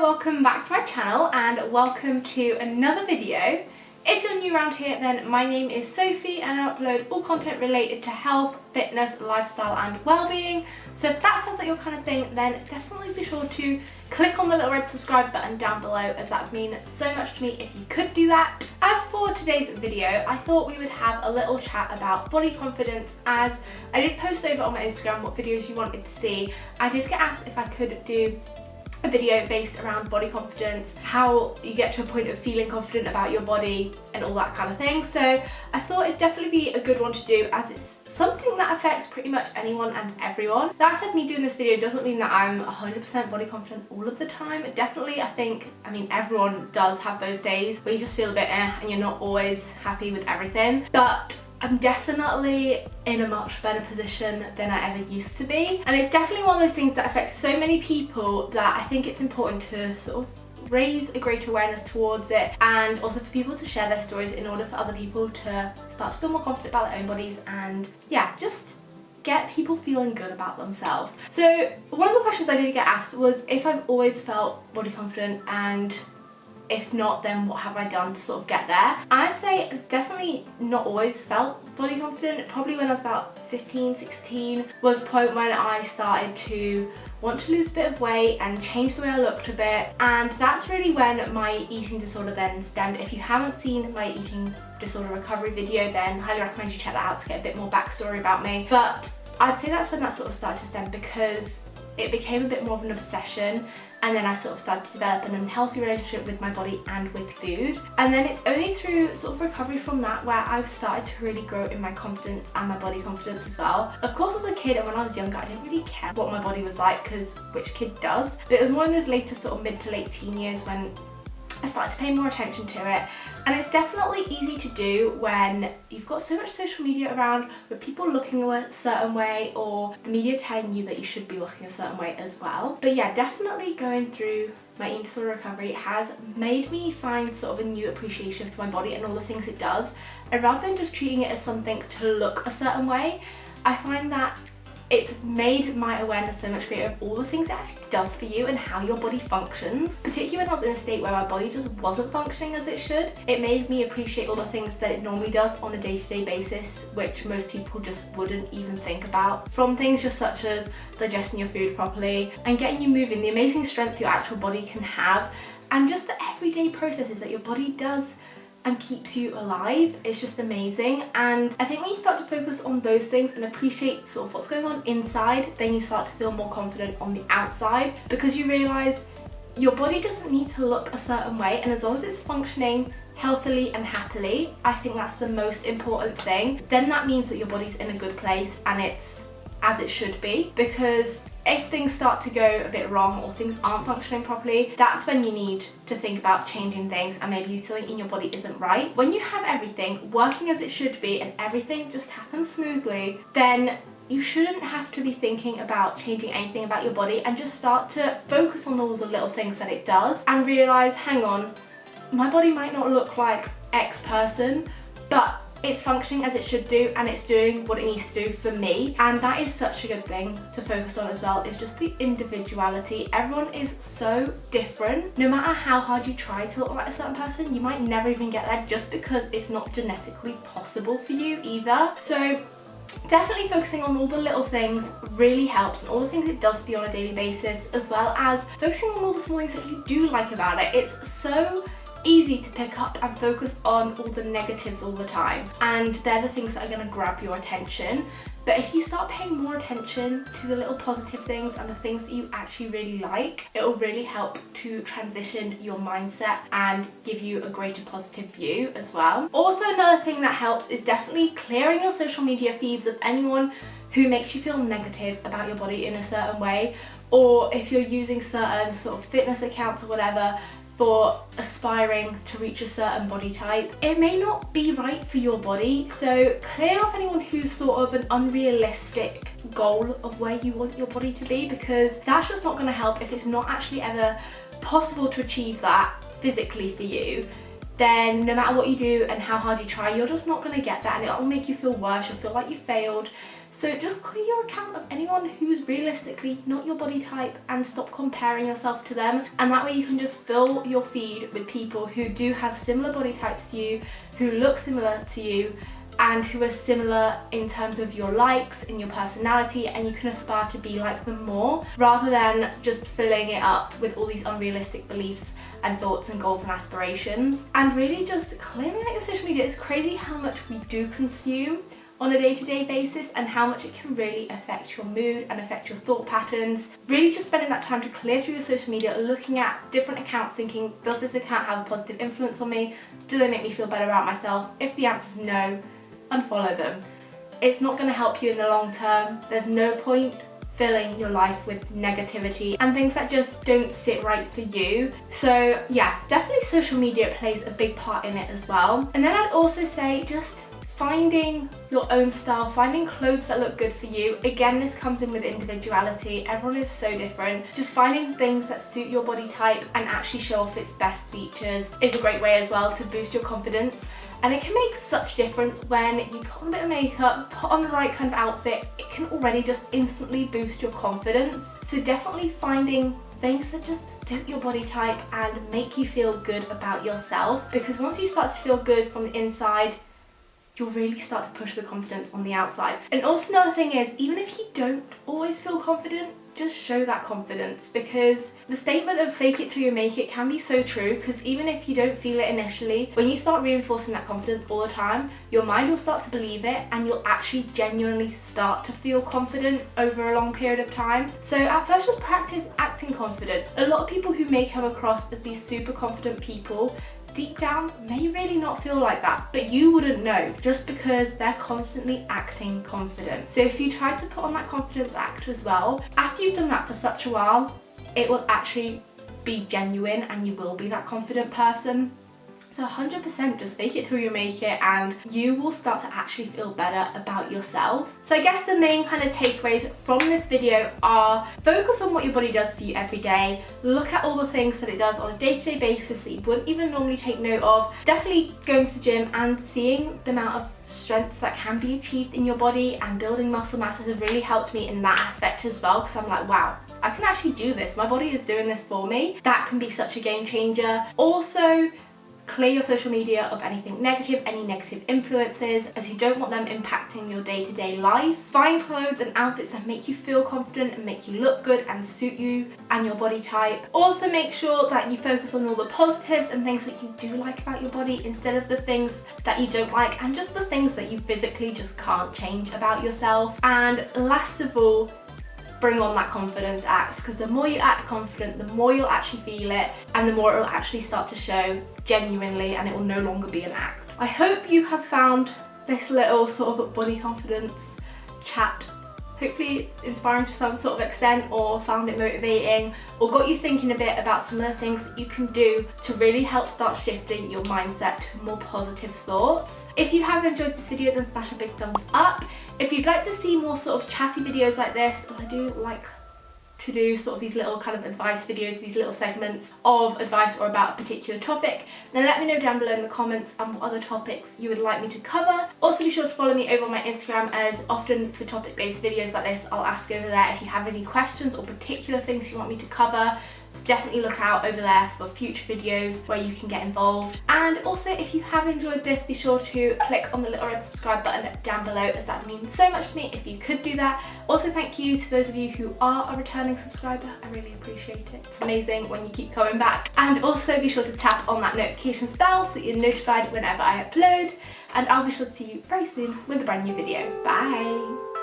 welcome back to my channel and welcome to another video. If you're new around here, then my name is Sophie and I upload all content related to health, fitness, lifestyle and well-being. So if that sounds like your kind of thing, then definitely be sure to click on the little red subscribe button down below, as that would mean so much to me if you could do that. As for today's video, I thought we would have a little chat about body confidence, as I did post over on my Instagram what videos you wanted to see. I did get asked if I could do a video based around body confidence, how you get to a point of feeling confident about your body and all that kind of thing. So I thought it'd definitely be a good one to do, as it's something that affects pretty much anyone and everyone. That said, me doing this video doesn't mean that I'm 100% body confident all of the time. Definitely, I mean everyone does have those days where you just feel a bit and you're not always happy with everything, but I'm definitely in a much better position than I ever used to be. And it's definitely one of those things that affects so many people that I think it's important to sort of raise a greater awareness towards it, and also for people to share their stories in order for other people to start to feel more confident about their own bodies and yeah, just get people feeling good about themselves. So one of the questions I did get asked was if I've always felt body confident, and if not, then what have I done to sort of get there? I'd say I've definitely not always felt body confident. Probably when I was about 15, 16 was a point when I started to want to lose a bit of weight and change the way I looked a bit, and that's really when my eating disorder then stemmed. If you haven't seen my eating disorder recovery video, then I highly recommend you check that out to get a bit more backstory about me. But I'd say that's when that sort of started to stem, because it became a bit more of an obsession, and then I sort of started to develop an unhealthy relationship with my body and with food. And then it's only through sort of recovery from that where I've started to really grow in my confidence and my body confidence as well. Of course, as a kid and when I was younger, I didn't really care what my body was like, because which kid does? But it was more in those later sort of mid to late teen years when I started to pay more attention to it. And it's definitely easy to do when you've got so much social media around with people looking a certain way, or the media telling you that you should be looking a certain way as well. But yeah, definitely going through my eating disorder recovery has made me find sort of a new appreciation for my body and all the things it does. And rather than just treating it as something to look a certain way, I find that it's made my awareness so much greater of all the things it actually does for you and how your body functions. Particularly when I was in a state where my body just wasn't functioning as it should, it made me appreciate all the things that it normally does on a day-to-day basis, which most people just wouldn't even think about. From things just such as digesting your food properly and getting you moving, the amazing strength your actual body can have, and just the everyday processes that your body does and keeps you alive. It's just amazing. And I think when you start to focus on those things and appreciate sort of what's going on inside, then you start to feel more confident on the outside, because you realise your body doesn't need to look a certain way, and as long as it's functioning healthily and happily, I think that's the most important thing. Then that means that your body's in a good place and it's as it should be, because if things start to go a bit wrong or things aren't functioning properly, that's when you need to think about changing things, and maybe something in your body isn't right. When you have everything working as it should be and everything just happens smoothly, then you shouldn't have to be thinking about changing anything about your body, and just start to focus on all the little things that it does and realise, hang on, my body might not look like X person, but it's functioning as it should do and it's doing what it needs to do for me. And that is such a good thing to focus on as well, is just the individuality. Everyone is so different. No matter how hard you try to look like a certain person, you might never even get there, just because it's not genetically possible for you either. So definitely focusing on all the little things really helps, and all the things it does for you on a daily basis, as well as focusing on all the small things that you do like about it. It's so easy to pick up and focus on all the negatives all the time, and they're the things that are going to grab your attention. But if you start paying more attention to the little positive things and the things that you actually really like, it will really help to transition your mindset and give you a greater positive view as well. Also, another thing that helps is definitely clearing your social media feeds of anyone who makes you feel negative about your body in a certain way, or if you're using certain sort of fitness accounts or whatever for aspiring to reach a certain body type, it may not be right for your body. So clear off anyone who's sort of an unrealistic goal of where you want your body to be, because that's just not going to help. If it's not actually ever possible to achieve that physically for you, then no matter what you do and how hard you try, you're just not going to get that, and it'll make you feel worse. You'll feel like you failed. So just clear your account of anyone who's realistically not your body type and stop comparing yourself to them. And that way you can just fill your feed with people who do have similar body types to you, who look similar to you, and who are similar in terms of your likes and your personality, and you can aspire to be like them more, rather than just filling it up with all these unrealistic beliefs and thoughts and goals and aspirations. And really just clearing out your social media. It's crazy how much we do consume on a day-to-day basis and how much it can really affect your mood and affect your thought patterns. Really just spending that time to clear through your social media, looking at different accounts, thinking, does this account have a positive influence on me? Do they make me feel better about myself? If the answer is no, unfollow them. It's not going to help you in the long term. There's no point filling your life with negativity and things that just don't sit right for you. So yeah, definitely social media plays a big part in it as well. And then I'd also say just finding your own style, finding clothes that look good for you. Again, this comes in with individuality. Everyone is so different. Just finding things that suit your body type and actually show off its best features is a great way as well to boost your confidence. And it can make such difference when you put on a bit of makeup, put on the right kind of outfit. It can already just instantly boost your confidence. So definitely finding things that just suit your body type and make you feel good about yourself, because once you start to feel good from the inside, you'll really start to push the confidence on the outside. And also another thing is, even if you don't always feel confident, just show that confidence, because the statement of fake it till you make it can be so true, because even if you don't feel it initially, when you start reinforcing that confidence all the time, your mind will start to believe it and you'll actually genuinely start to feel confident over a long period of time. So at first just practice acting confident. A lot of people who may come across as these super confident people deep down may really not feel like that, but you wouldn't know just because they're constantly acting confident. So if you try to put on that confidence act as well, after you've done that for such a while, it will actually be genuine and you will be that confident person. So 100% just fake it till you make it and you will start to actually feel better about yourself. So I guess the main kind of takeaways from this video are: focus on what your body does for you every day. Look at all the things that it does on a day-to-day basis that you wouldn't even normally take note of. Definitely going to the gym and seeing the amount of strength that can be achieved in your body and building muscle mass has really helped me in that aspect as well, because I'm like, wow, I can actually do this. My body is doing this for me. That can be such a game changer. Also, clear your social media of anything negative, any negative influences, as you don't want them impacting your day-to-day life. Find clothes and outfits that make you feel confident and make you look good and suit you and your body type. Also make sure that you focus on all the positives and things that you do like about your body instead of the things that you don't like and just the things that you physically just can't change about yourself. And last of all, bring on that confidence act, because the more you act confident, the more you'll actually feel it and the more it will actually start to show genuinely, and it will no longer be an act. I hope you have found this little sort of body confidence chat hopefully inspiring to some sort of extent, or found it motivating, or got you thinking a bit about some of the things that you can do to really help start shifting your mindset to more positive thoughts. If you have enjoyed this video, then smash a big thumbs up. If you'd like to see more sort of chatty videos like this, I do like to do sort of these little kind of advice videos, these little segments of advice or about a particular topic, then let me know down below in the comments and what other topics you would like me to cover. Also be sure to follow me over on my Instagram, as often for topic based videos like this I'll ask over there if you have any questions or particular things you want me to cover. So definitely look out over there for future videos where you can get involved. And also, if you have enjoyed this, be sure to click on the little red subscribe button down below, as that means so much to me if you could do that. Also, thank you to those of you who are a returning subscriber. I really appreciate it. It's amazing when you keep coming back. And also be sure to tap on that notifications bell so that you're notified whenever I upload. And I'll be sure to see you very soon with a brand new video. Bye!